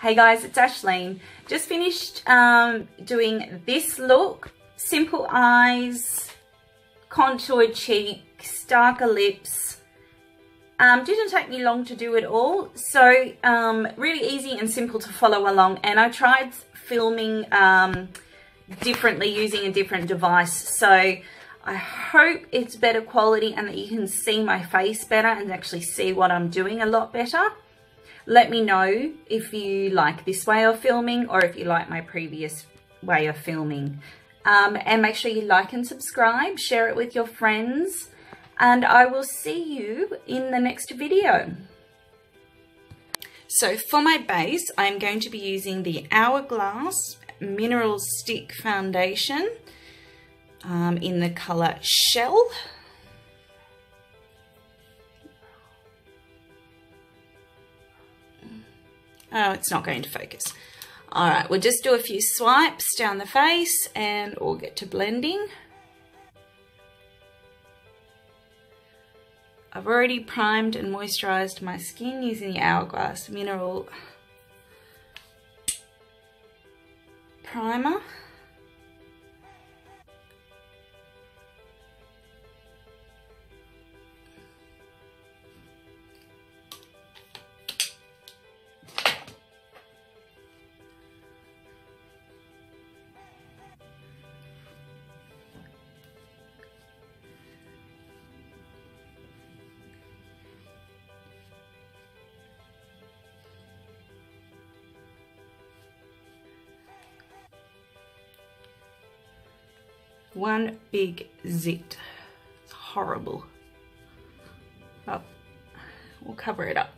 Hey guys, it's Ashleen. Just finished doing this look. Simple eyes, contoured cheeks, darker lips. Didn't take me long to do it all. So really easy and simple to follow along. And I tried filming differently using a different device. So I hope it's better quality and that you can see my face better and actually see what I'm doing a lot better. Let me know if you like this way of filming or if you like my previous way of filming. And make sure you like and subscribe, share it with your friends, and I will see you in the next video. So for my base, I'm going to be using the Hourglass Mineral Stick Foundation in the colour Shell. Oh, it's not going to focus. All right, we'll just do a few swipes down the face and we'll get to blending. I've already primed and moisturized my skin using the Hourglass Mineral Primer. One big zit. It's horrible. Oh, we'll cover it up.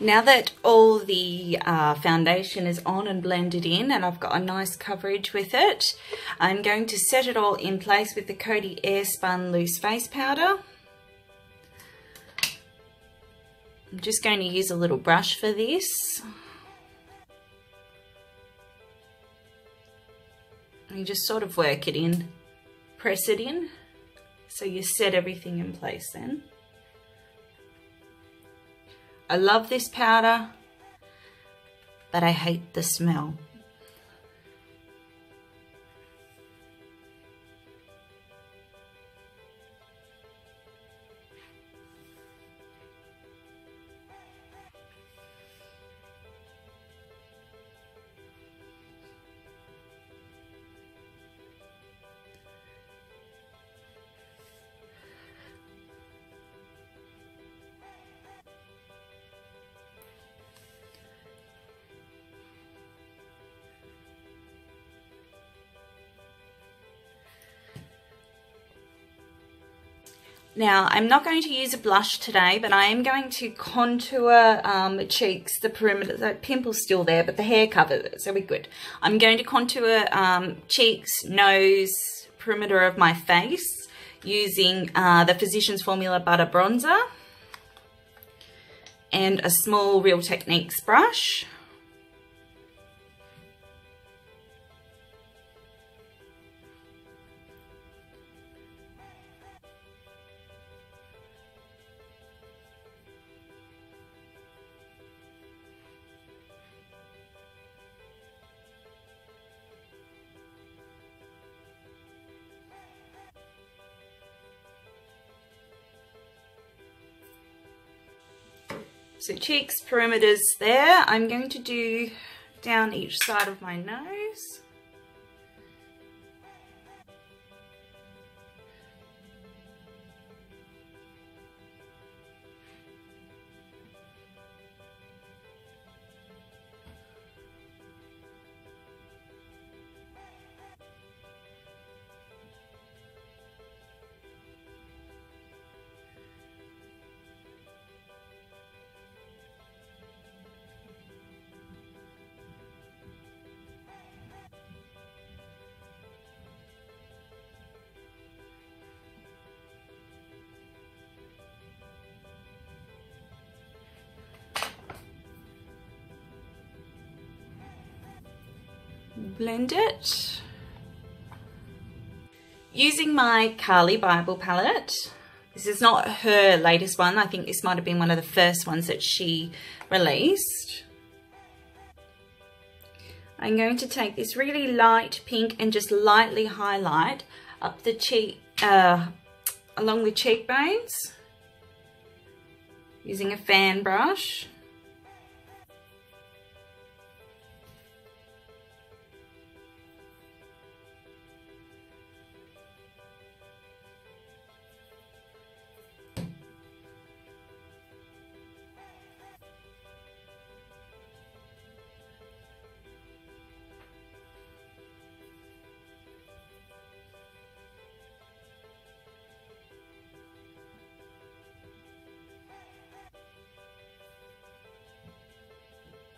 Now that all the foundation is on and blended in and I've got a nice coverage with it, I'm going to set it all in place with the Coty Airspun Loose Face Powder. I'm just going to use a little brush for this. And you just sort of work it in, press it in, so you set everything in place then. I love this powder, but I hate the smell. Now, I'm not going to use a blush today, but I am going to contour the cheeks, the perimeter. The pimple's still there, but the hair covers it, so we're good. I'm going to contour cheeks, nose, perimeter of my face using the Physicians Formula Butter Bronzer and a small Real Techniques brush. So cheeks, perimeters there. I'm going to do down each side of my nose. blend it. Using my Carly Bible palette. This is not her latest one. I think this might have been one of the first ones that she released. I'm going to take this really light pink and just lightly highlight up the cheek, along the cheekbones, using a fan brush.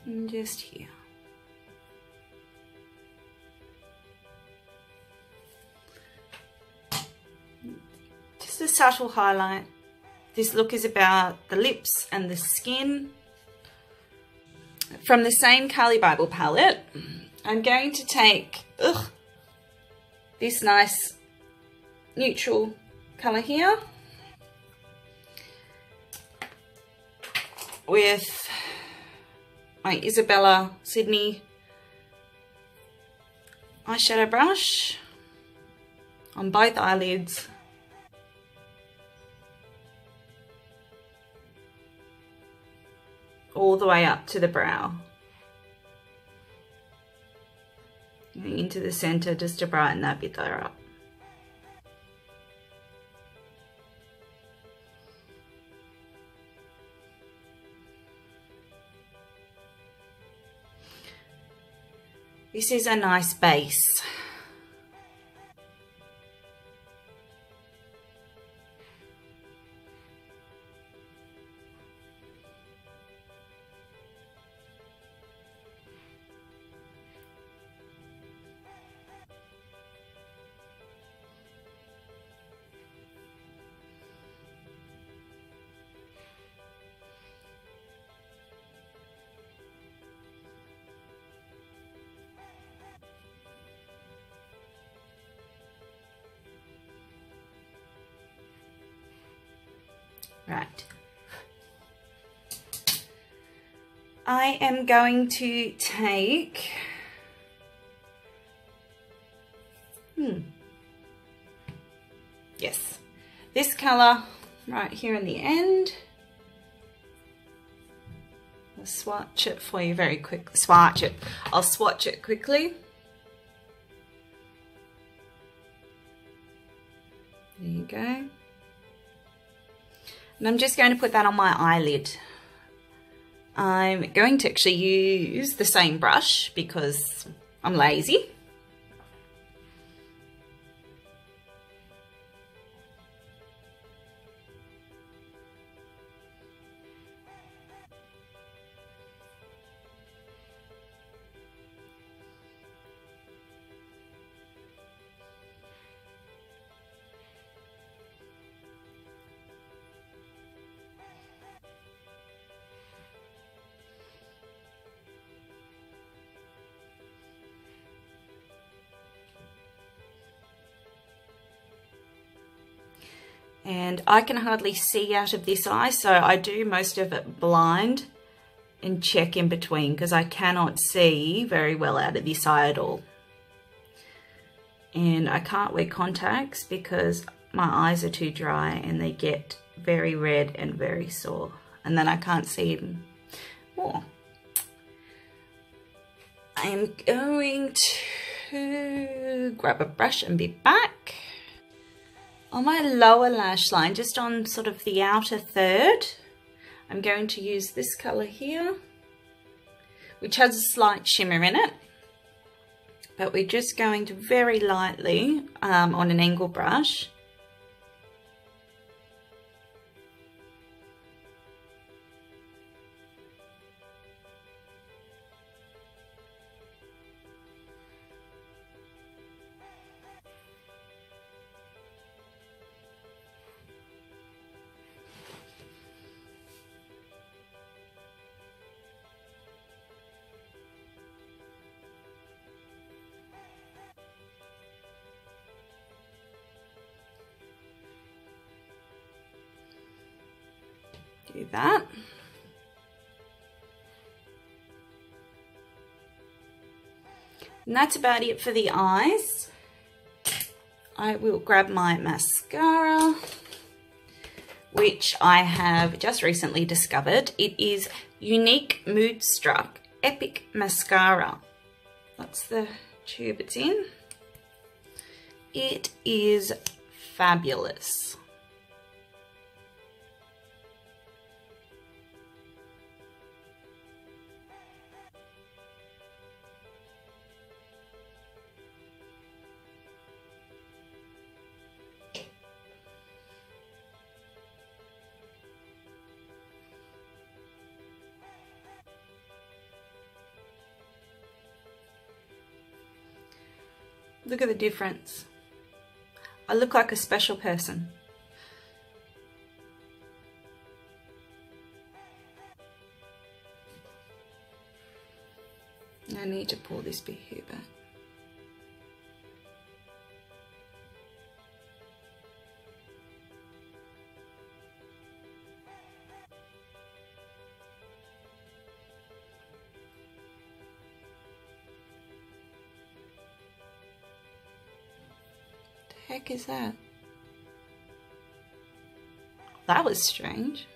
And just here. Just a subtle highlight. This look is about the lips and the skin. From the same Carly Bible palette, I'm going to take this nice neutral colour here with my Isabella Sydney eyeshadow brush on both eyelids. All the way up to the brow. Going into the center just to brighten that bit there up. This is a nice base. Right. I am going to take yes, this colour right here in the end. I'll swatch it for you very quickly. I'll swatch it quickly. There you go. And I'm just going to put that on my eyelid. I'm going to actually use the same brush because I'm lazy. And I can hardly see out of this eye, so I do most of it blind and check in between because I cannot see very well out of this eye at all. And I can't wear contacts because my eyes are too dry and they get very red and very sore. And then I can't see them more. I'm going to grab a brush and be back. On my lower lash line, just on sort of the outer third, I'm going to use this colour here, which has a slight shimmer in it. But we're just going to very lightly, on an angle brush, do that. And that's about it for the eyes. I will grab my mascara, which I have just recently discovered. It is Younique Moodstruck Epic Mascara. That's the tube it's in. It is fabulous. Look at the difference. I look like a special person. I need to pull this bit here back. The heck is that? That was strange.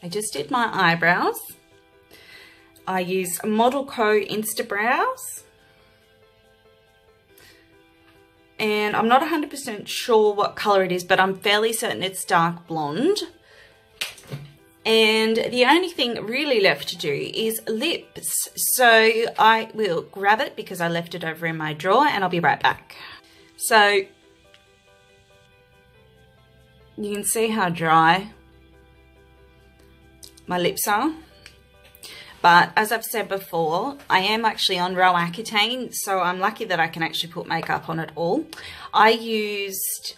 I just did my eyebrows. I use Model Co Insta Brows. And I'm not 100% sure what color it is, but I'm fairly certain it's dark blonde. And the only thing really left to do is lips. So I will grab it because I left it over in my drawer, and I'll be right back. So you can see how dry my lips are, but as I've said before, I am actually on Roaccutane, so I'm lucky that I can actually put makeup on it all. I used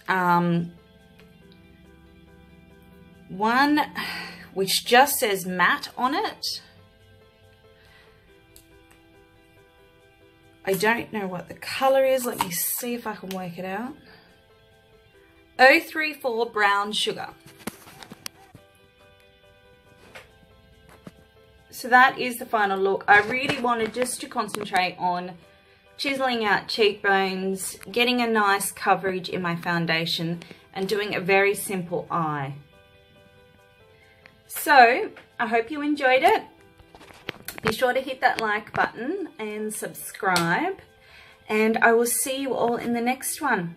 one which just says matte on it. I don't know what the color is. Let me see if I can work it out. 034 Brown Sugar. So that is the final look. I really wanted just to concentrate on chiseling out cheekbones, getting a nice coverage in my foundation, and doing a very simple eye. So I hope you enjoyed it. Be sure to hit that like button and subscribe, and I will see you all in the next one.